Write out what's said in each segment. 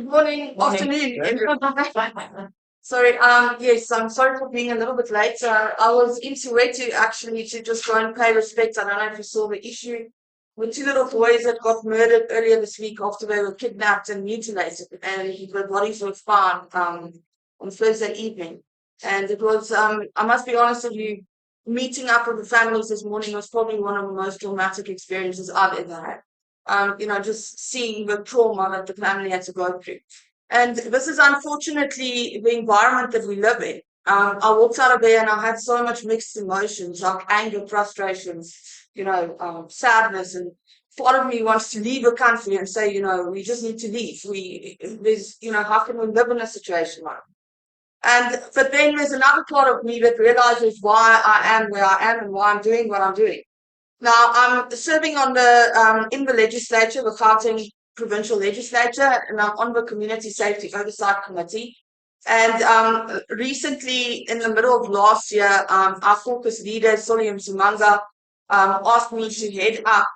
Good morning, afternoon, everyone. Sorry, yes, I'm sorry for being a little bit late. I was in Soweto actually to just go and pay respect. I don't know if you saw the issue with two little boys that got murdered earlier this week after they were kidnapped and mutilated, and the bodies were found on Thursday evening. And it was, I must be honest with you, meeting up with the families this morning was probably one of the most traumatic experiences I've ever had. Just seeing the trauma that the family had to go through. And this is unfortunately the environment that we live in. I walked out of there and I had so much mixed emotions, like anger, frustrations, sadness. And part of me wants to leave the country and say, we just need to leave. How can we live in a situation like that? But then there's another part of me that realizes why I am where I am and why I'm doing what I'm doing. Now, I'm serving on in the legislature, the Gauteng Provincial Legislature, and I'm on the Community Safety Oversight Committee. And recently, in the middle of last year, our caucus leader, Solium Simanga, asked me to head up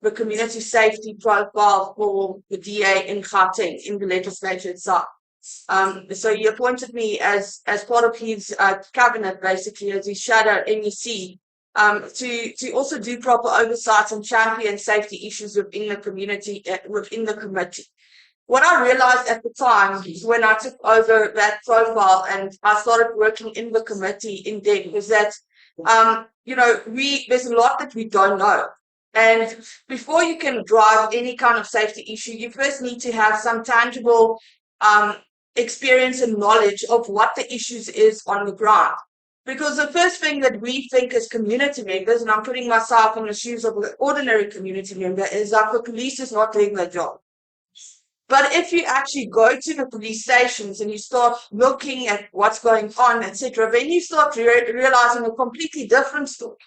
the community safety profile for the DA in Gauteng, in the legislature itself. So he appointed me as part of his cabinet, basically, as his shadow MEC, to also do proper oversight and champion safety issues within the community, within the committee. What I realized at the time when I took over that profile and I started working in the committee in depth was that, there's a lot that we don't know. And before you can drive any kind of safety issue, you first need to have some tangible experience and knowledge of what the issues is on the ground. Because the first thing that we think as community members, and I'm putting myself in the shoes of an ordinary community member, is that the police is not doing their job. But if you actually go to the police stations and you start looking at what's going on, etc., then you start realizing a completely different story.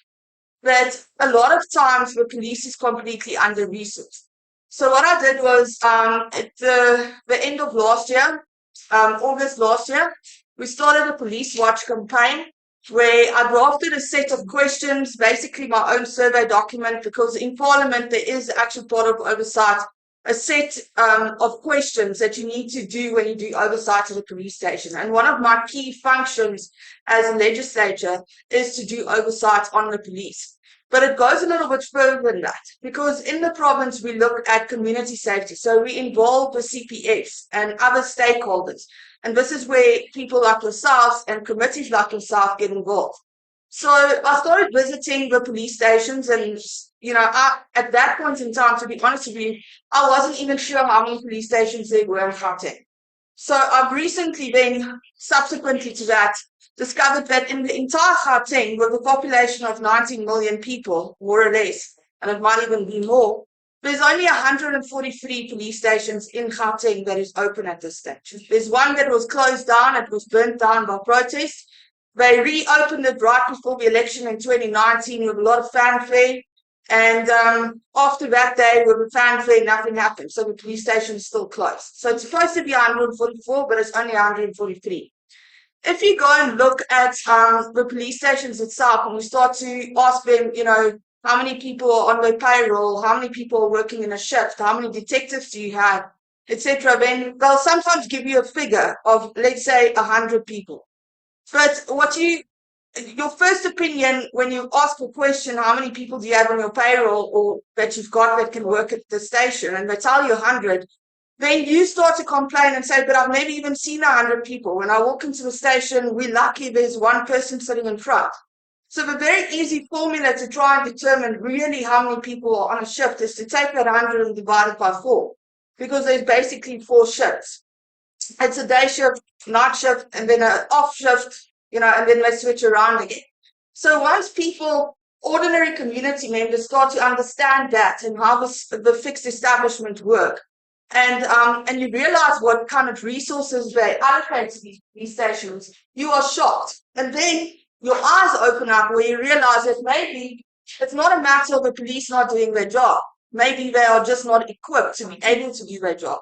That a lot of times the police is completely under-resourced. So what I did was at the end of last year, August last year, we started a police watch campaign where I drafted a set of questions, basically my own survey document, because in Parliament there is actually part of oversight, a set of questions that you need to do when you do oversight at a police station. And one of my key functions as a legislature is to do oversight on the police. But it goes a little bit further than that, because in the province we look at community safety. So we involve the CPFs and other stakeholders. And this is where people like yourselves and committees like yourself get involved. So I started visiting the police stations and, at that point in time, to be honest with you, I wasn't even sure how many police stations there were in Gauteng. So I've recently then, subsequently to that, discovered that in the entire Gauteng, with a population of 19 million people, more or less, and it might even be more, there's only 143 police stations in Gauteng that is open at this stage. There's one that was closed down, it was burnt down by protest. They reopened it right before the election in 2019 with a lot of fanfare. And after that day, with the fanfare, nothing happened. So the police station is still closed. So it's supposed to be 144, but it's only 143. If you go and look at the police stations itself, and we start to ask them, how many people are on their payroll, how many people are working in a shift, how many detectives do you have, etc., then they'll sometimes give you a figure of, let's say, 100 people. But your first opinion when you ask a question, how many people do you have on your payroll or that you've got that can work at the station, and they tell you 100, then you start to complain and say, but I've never even seen 100 people. When I walk into the station, we're lucky there's one person sitting in front. So the very easy formula to try and determine really how many people are on a shift is to take that 100 and divide it by 4, because there's basically 4 shifts. It's a day shift, night shift, and then an off shift, and then they switch around again. So once people, ordinary community members, start to understand that and how the fixed establishment work, and you realize what kind of resources they allocate to these stations, you are shocked. And then your eyes open up where you realize that maybe it's not a matter of the police not doing their job. Maybe they are just not equipped to be able to do their job.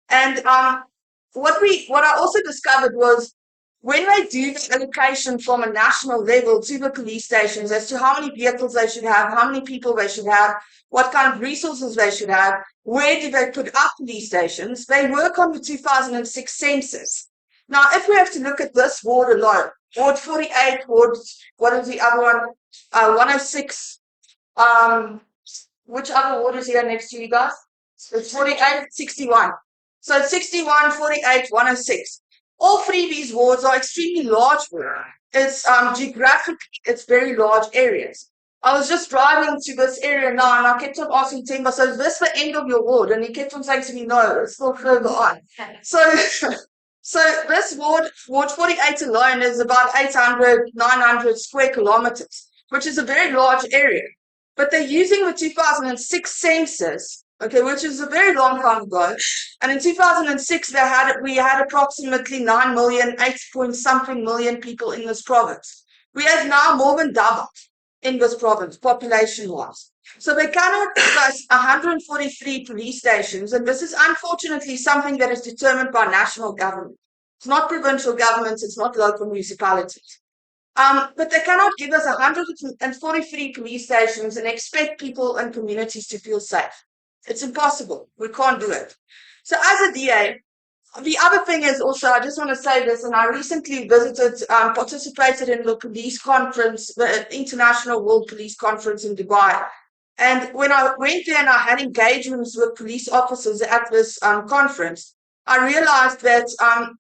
And what I also discovered was when they do the allocation from a national level to the police stations as to how many vehicles they should have, how many people they should have, what kind of resources they should have, where do they put up police stations, they work on the 2006 census. Now, if we have to look at this ward alone, Ward 48, what is the other one? 106. Which other ward is here next to you guys? It's 48, 61. So it's 61, 48, 106. All three of these wards are extremely large. It's geographically, it's very large areas. I was just driving to this area now, and I kept on asking Timber, so is this the end of your ward? And he kept on saying to me, no, it's still further on. So, so this ward 48 alone, is about 800, 900 square kilometers, which is a very large area. But they're using the 2006 census, okay, which is a very long time ago. And in 2006, we had approximately 9 million, 8 point something million people in this province. We have now more than doubled in this province, population-wise. So they cannot give us 143 police stations, and this is unfortunately something that is determined by national government. It's not provincial governments, it's not local municipalities. But they cannot give us 143 police stations and expect people and communities to feel safe. It's impossible. We can't do it. So as a DA, the other thing is also, I just want to say this, and I recently participated in the police conference, the International World Police Conference in Dubai. And when I went there and I had engagements with police officers at this conference, I realized that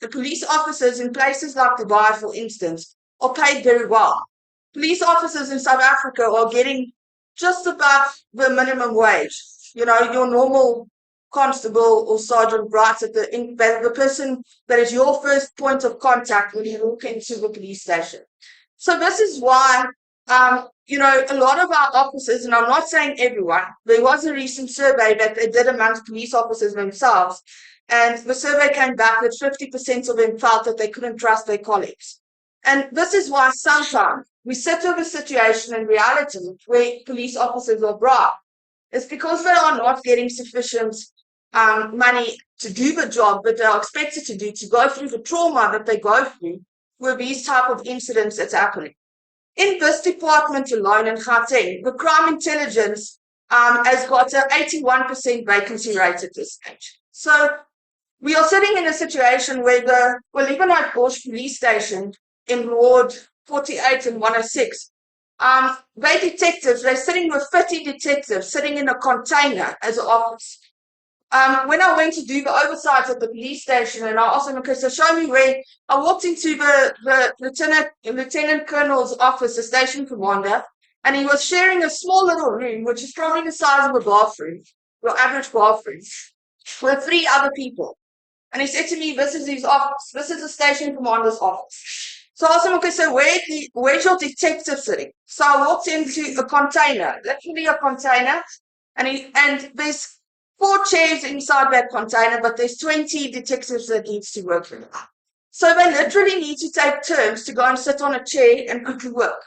the police officers in places like Dubai, for instance, are paid very well. Police officers in South Africa are getting just above the minimum wage. You know, your normal constable or sergeant writes at the person that is your first point of contact when you walk into the police station. So this is why, you know, a lot of our officers, and I'm not saying everyone, there was a recent survey that they did amongst police officers themselves, and the survey came back that 50% of them felt that they couldn't trust their colleagues. And this is why sometimes we sit with a situation in reality where police officers are bribed. It's because they are not getting sufficient money to do the job that they are expected to do, to go through the trauma that they go through with these type of incidents that's happening. In this department alone in Gauteng, the crime intelligence has got an 81% vacancy rate at this stage. So we are sitting in a situation where the Crezane Bosch police station in Ward 48 and 106, they're detectives, they're sitting with 30 detectives sitting in a container as an office. When I went to do the oversight at the police station, and I asked him, okay, so show me where, I walked into the lieutenant colonel's office, the station commander, and he was sharing a small little room, which is probably the size of a bathroom, your average bathroom, with 3 other people. And he said to me, this is his office, this is the station commander's office. So I asked him, okay, so where's your detective sitting? So I walked into a container, literally a container, and there's 4 chairs inside that container, but there's 20 detectives that needs to work for them. So they literally need to take turns to go and sit on a chair and quickly work.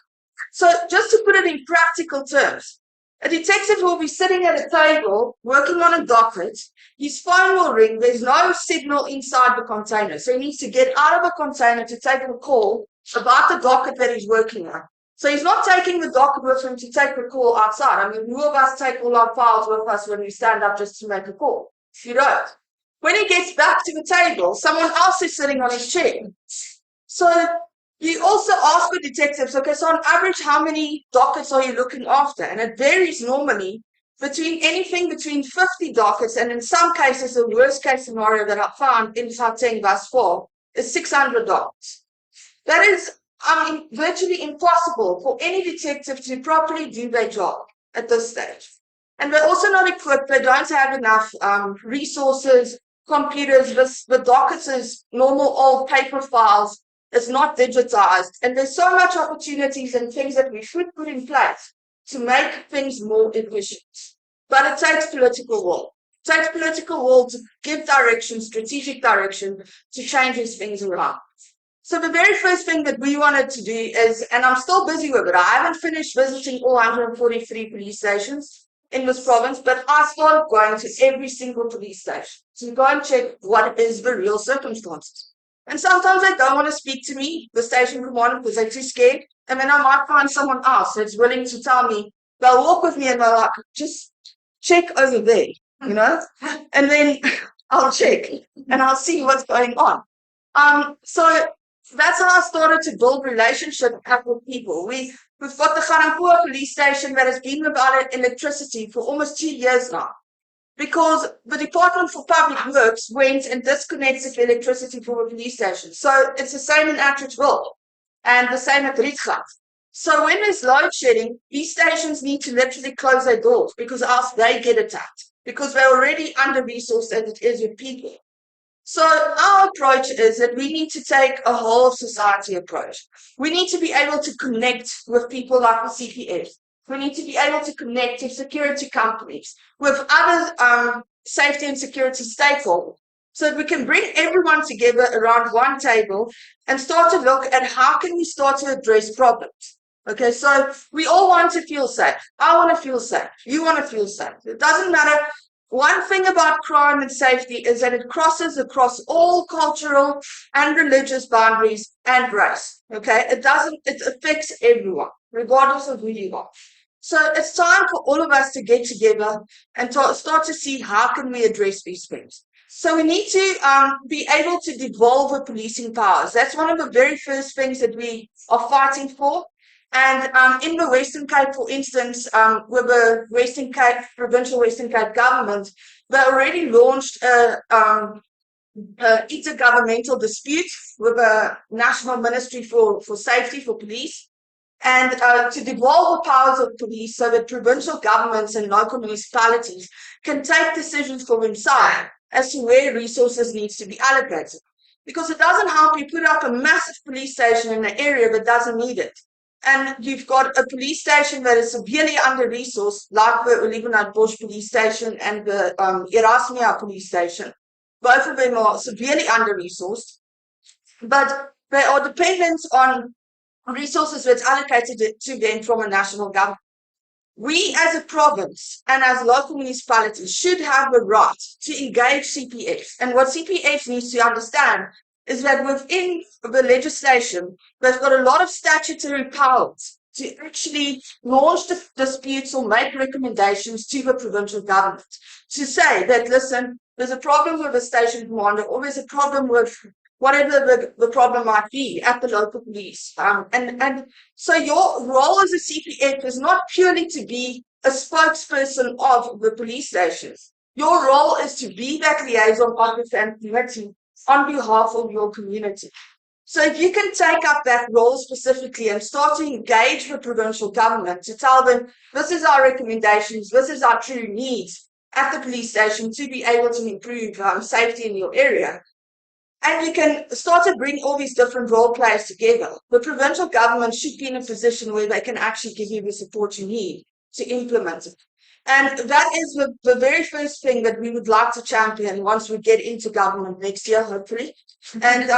So just to put it in practical terms, a detective will be sitting at a table working on a docket. His phone will ring. There's no signal inside the container. So he needs to get out of the container to take a call about the docket that he's working on. So he's not taking the docket with him to take the call outside. I mean, who of us take all our files with us when we stand up just to make a call? You don't. When he gets back to the table, someone else is sitting on his chair. So you also ask the detectives, okay, so on average, how many dockets are you looking after? And it varies normally between 50 dockets, and in some cases, the worst case scenario that I've found in Gauteng thus far is 600 dockets. That is, virtually impossible for any detective to properly do their job at this stage. And they're also not equipped, they don't have enough resources, computers, the dockets is normal old paper files. It's not digitized, and there's so much opportunities and things that we should put in place to make things more efficient. But it takes political will. It takes political will to give direction, strategic direction, to change these things around. So the very first thing that we wanted to do is, and I'm still busy with it, I haven't finished visiting all 143 police stations in this province, but I started going to every single police station to go and check what is the real circumstances. And sometimes they don't want to speak to me, the station commander, because they're too scared. And then I might find someone else that's willing to tell me. They'll walk with me and they're like, just check over there, you know? And then I'll check and I'll see what's going on. So that's how I started to build relationships with people. We've got the Garankuwa police station that has been without electricity for almost 2 years now, because the Department for Public Works went and disconnected the electricity from the police station. So it's the same in Atteridgeville and the same at Rietgat. So when there's load shedding, these stations need to literally close their doors, because else they get attacked, because they're already under-resourced as it is with people. So our approach is that we need to take a whole of society approach. We need to be able to connect with people like the CPF. We need to be able to connect with security companies, with other safety and security stakeholders, so that we can bring everyone together around one table and start to look at how can we start to address problems. Okay, so we all want to feel safe. I want to feel safe. You want to feel safe. It doesn't matter. One thing about crime and safety is that it crosses across all cultural and religious boundaries and race. Okay, it affects everyone, regardless of who you are. So it's time for all of us to get together and start to see how can we address these things. So we need to be able to devolve the policing powers. That's one of the very first things that we are fighting for. And in the Western Cape, for instance, with the Western Cape, Provincial Western Cape government, they already launched a intergovernmental dispute with the National Ministry for Safety for Police, and to devolve the powers of police so that provincial governments and local municipalities can take decisions for themselves as to where resources needs to be allocated. Because it doesn't help you put up a massive police station in an area that doesn't need it. And you've got a police station that is severely under-resourced, like the Crezane Bosch police station and the Laezonia police station. Both of them are severely under-resourced, but they are dependent on resources that's allocated to them from a national government. We as a province and as local municipalities should have the right to engage CPFs. And what CPFs needs to understand is that within the legislation, they've got a lot of statutory powers to actually launch disputes or make recommendations to the provincial government to say that, listen, there's a problem with the station commander, or there's a problem with whatever the problem might be at the local police. And so your role as a CPF is not purely to be a spokesperson of the police stations. Your role is to be that liaison officer and committee on behalf of your community. So if you can take up that role specifically and start to engage the provincial government to tell them, this is our recommendations, this is our true needs at the police station to be able to improve safety in your area. And you can start to bring all these different role players together. The provincial government should be in a position where they can actually give you the support you need to implement it. And that is the very first thing that we would like to champion once we get into government next year, hopefully. And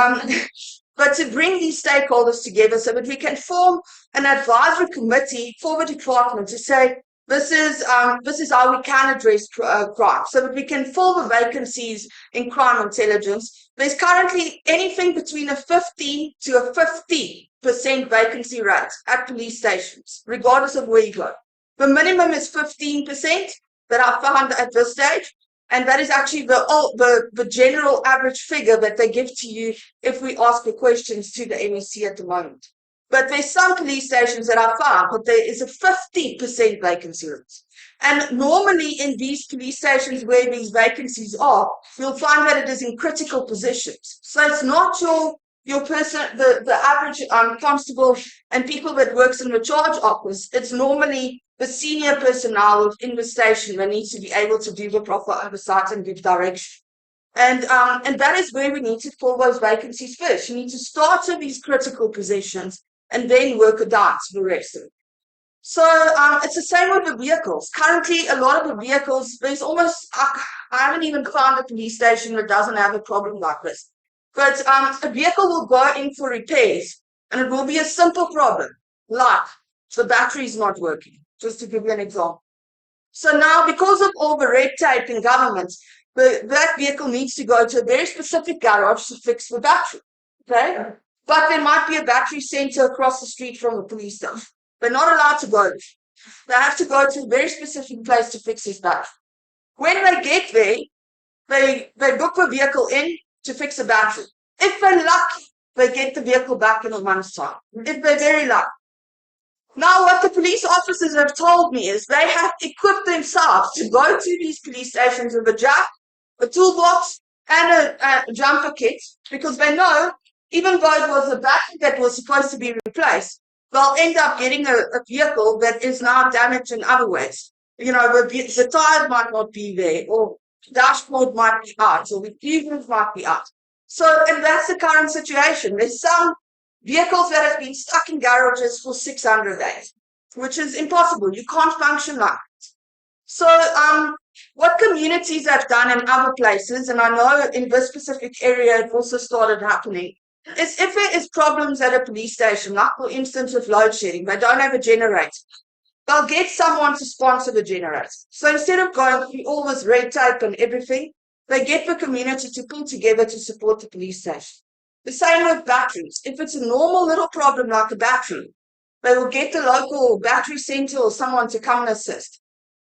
but to bring these stakeholders together so that we can form an advisory committee for the department to say, this is how we can address crime, so that we can fill the vacancies in crime intelligence. There's currently anything between a 15 to a 50% vacancy rate at police stations, regardless of where you go. The minimum is 15% that I found at this stage, and that is actually the general average figure that they give to you if we ask the questions to the MSC at the moment. But there's some police stations that I found, but there is a 50% vacancy rate. And normally in these police stations where these vacancies are, you'll find that it is in critical positions. So it's not your person, the average constable and people that works in the charge office. It's normally the senior personnel within the station that needs to be able to do the proper oversight and give direction. And that is where we need to fill those vacancies first. You need to start with these critical positions and then work it down to the rest of it. So it's the same with the vehicles. Currently, a lot of the vehicles, there's almost, I haven't even found a police station that doesn't have a problem like this. But a vehicle will go in for repairs, and it will be a simple problem, like the battery is not working, just to give you an example. So now, because of all the red tape in government, that vehicle needs to go to a very specific garage to fix the battery. Okay? But there might be a battery center across the street from the police station. They're not allowed to go. They have to go to a very specific place to fix his battery. When they get there, they book a vehicle in to fix a battery. If they're lucky, they get the vehicle back in a month's time. If they're very lucky. Now, what the police officers have told me is they have equipped themselves to go to these police stations with a jack, a toolbox, and a jumper kit, because they know, even though it was a battery that was supposed to be replaced, they'll end up getting a vehicle that is now damaged in other ways. You know, the tires might not be there, or the dashboard might be out, or the fuses might be out. So, and that's the current situation. There's some vehicles that have been stuck in garages for 600 days, which is impossible. You can't function like it. So, what communities have done in other places, and I know in this specific area it also started happening, is if there is problems at a police station, like for instance with load shedding, they don't have a generator, they'll get someone to sponsor the generator. So instead of going through all this red tape and everything, they get the community to pull together to support the police station. The same with batteries. If it's a normal little problem like a battery, they will get the local battery center or someone to come and assist.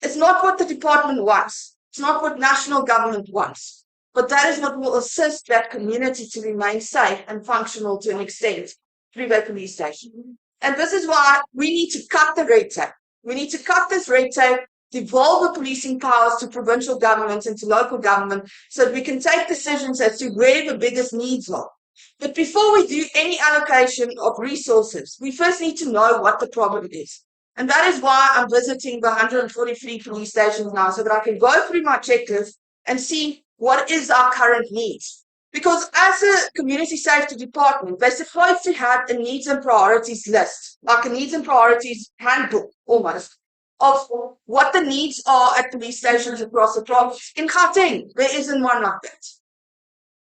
It's not what the department wants. It's not what national government wants. But that is what will assist that community to remain safe and functional to an extent through their police station. And this is why we need to cut the red tape. We need to cut this red tape, devolve the policing powers to provincial governments and to local government so that we can take decisions as to where the biggest needs are. But before we do any allocation of resources, we first need to know what the problem is. And that is why I'm visiting the 143 police stations now, so that I can go through my checklist and see what is our current needs. Because as a community safety department, they're supposed to have a needs and priorities list, like a needs and priorities handbook almost, of what the needs are at police stations across the province. In Gauteng, there isn't one like that.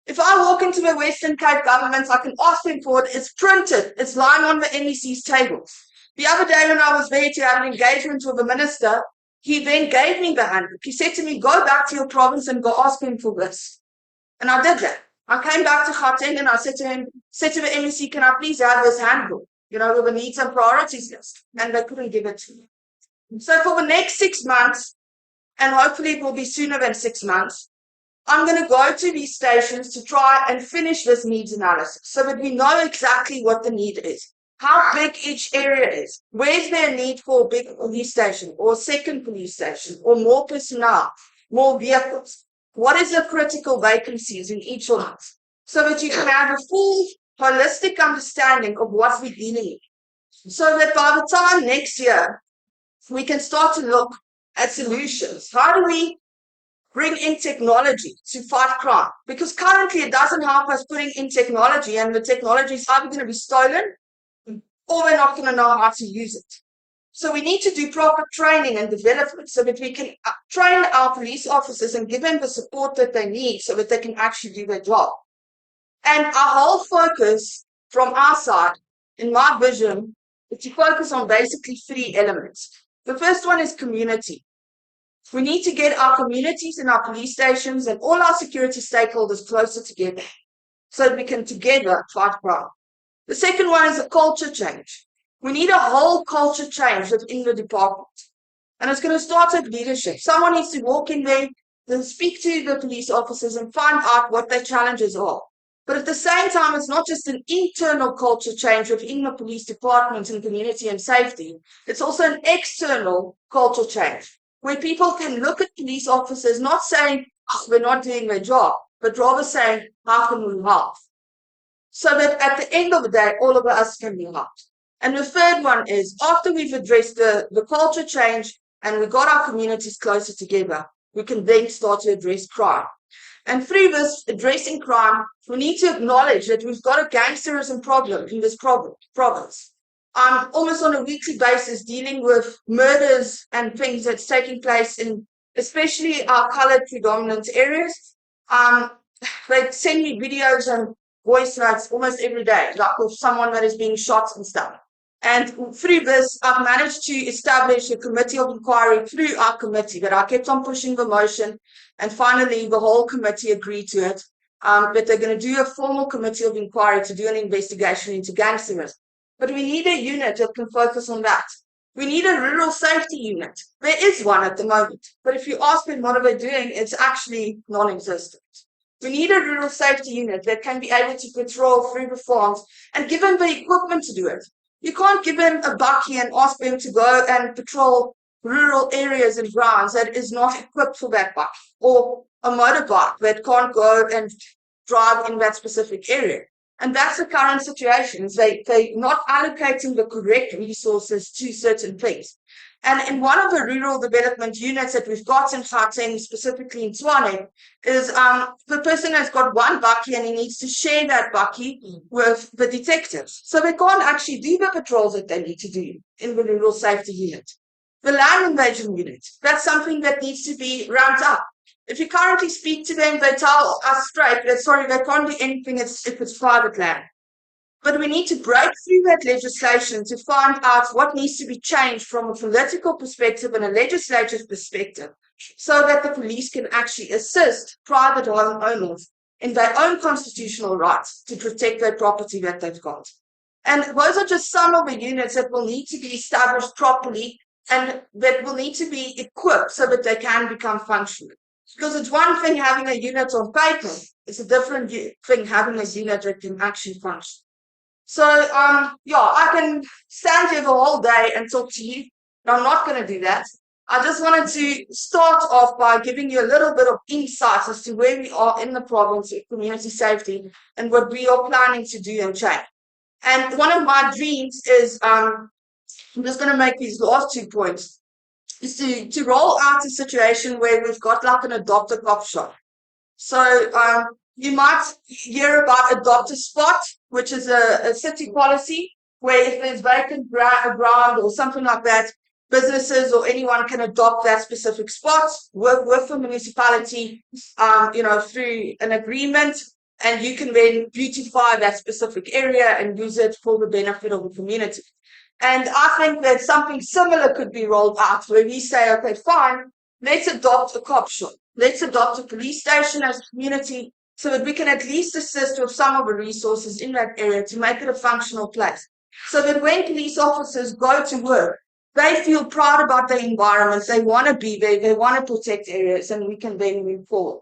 If I walk into the Western Cape governments, I can ask them for it. It's printed. It's lying on the MEC's tables. The other day when I was there to have an engagement with the minister, he then gave me the handbook. He said to me, go back to your province and go ask him for this. And I did that. I came back to Gauteng and I said to the MEC, can I please have this handbook, you know, with the needs and priorities list? And they couldn't give it to me. So for the next 6 months, and hopefully it will be sooner than 6 months, I'm going to go to these stations to try and finish this needs analysis so that we know exactly what the need is, how big each area is, where's there a need for a big police station or a second police station or more personnel, more vehicles, what is the critical vacancies in each of us, so that you can have a full holistic understanding of what we're dealing with, so that by the time next year we can start to look at solutions. How do we bring in technology to fight crime? Because currently it doesn't help us putting in technology, and the technology is either going to be stolen or we're not going to know how to use it. So we need to do proper training and development so that we can train our police officers and give them the support that they need so that they can actually do their job. And our whole focus from our side, in my vision, is to focus on basically 3 elements. The first one is community. We need to get our communities and our police stations and all our security stakeholders closer together so that we can together fight crime. The second one is a culture change. We need a whole culture change within the department. And it's going to start with leadership. Someone needs to walk in there and speak to the police officers and find out what their challenges are. But at the same time, it's not just an internal culture change within the police department and community and safety. It's also an external culture change, where people can look at police officers not saying, oh, we're not doing their job, but rather saying, how can we help? So that at the end of the day, all of us can be helped. And the third one is, after we've addressed the culture change and we got our communities closer together, we can then start to address crime. And through this addressing crime, we need to acknowledge that we've got a gangsterism problem in this province. I'm almost on a weekly basis dealing with murders and things that's taking place in especially our colored predominant areas. They send me videos and voice notes almost every day, like with someone that is being shot and stuff. And through this, I've managed to establish a committee of inquiry through our committee that I kept on pushing the motion. And finally, the whole committee agreed to it. but they're going to do a formal committee of inquiry to do an investigation into gangsterism. But we need a unit that can focus on that. We need a rural safety unit. There is one at the moment, but if you ask them what are they doing, it's actually non-existent. We need a rural safety unit that can be able to patrol through the farms and give them the equipment to do it. You can't give them a bakkie and ask them to go and patrol rural areas and grounds that is not equipped for that bakkie, or a motorbike that can't go and drive in that specific area. And that's the current situation. They're not allocating the correct resources to certain things. And in one of the rural development units that we've got in Gauteng, specifically in Tshwane, is the person has got one bakkie and he needs to share that bakkie with the detectives. So they can't actually do the patrols that they need to do in the rural safety unit. The land invasion unit, that's something that needs to be ramped up. If you currently speak to them, they tell us straight that, sorry, they can't do anything if it's private land. But we need to break through that legislation to find out what needs to be changed from a political perspective and a legislative perspective, so that the police can actually assist private home owners in their own constitutional rights to protect their property that they've got. And those are just some of the units that will need to be established properly and that will need to be equipped so that they can become functional. Because it's one thing having a unit on paper, it's a different thing having a unit that can actually function. So, yeah, I can stand here the whole day and talk to you, but I'm not going to do that. I just wanted to start off by giving you a little bit of insight as to where we are in the province of community safety and what we are planning to do and change. And one of my dreams is, I'm just going to make these last 2 points, is to roll out a situation where we've got like an adopt a cop shop. So you might hear about adopt a spot, which is a city policy where if there's vacant ground or something like that, businesses or anyone can adopt that specific spot, work with the municipality, through an agreement, and you can then beautify that specific area and use it for the benefit of the community. And I think that something similar could be rolled out where we say, okay, fine, let's adopt a cop shop. Let's adopt a police station as a community so that we can at least assist with some of the resources in that area to make it a functional place. So that when police officers go to work, they feel proud about their environment, they want to be there, they want to protect areas, and we can then move forward.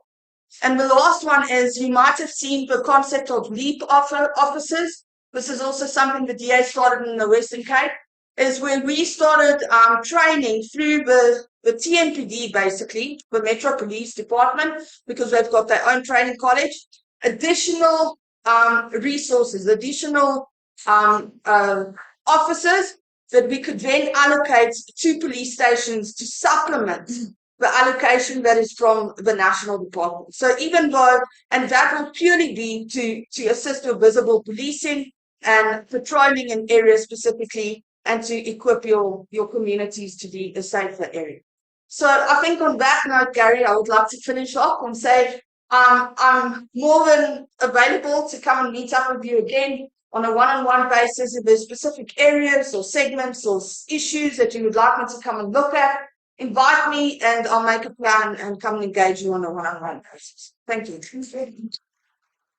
And the last one is, you might have seen the concept of LEAP officers. This is also something the DA started in the Western Cape, is where we started training through the TNPD, basically, the Metro Police Department, because they've got their own training college, additional resources, additional officers that we could then allocate to police stations to supplement the allocation that is from the national department. So even though, and that will purely be to assist with visible policing and patrolling in areas specifically, and to equip your communities to be a safer area. So I think on that note, Gary, I would like to finish off and say I'm more than available to come and meet up with you again on a one-on-one basis. If there's specific areas or segments or issues that you would like me to come and look at, invite me and I'll make a plan and come and engage you on a one-on-one basis. Thank you.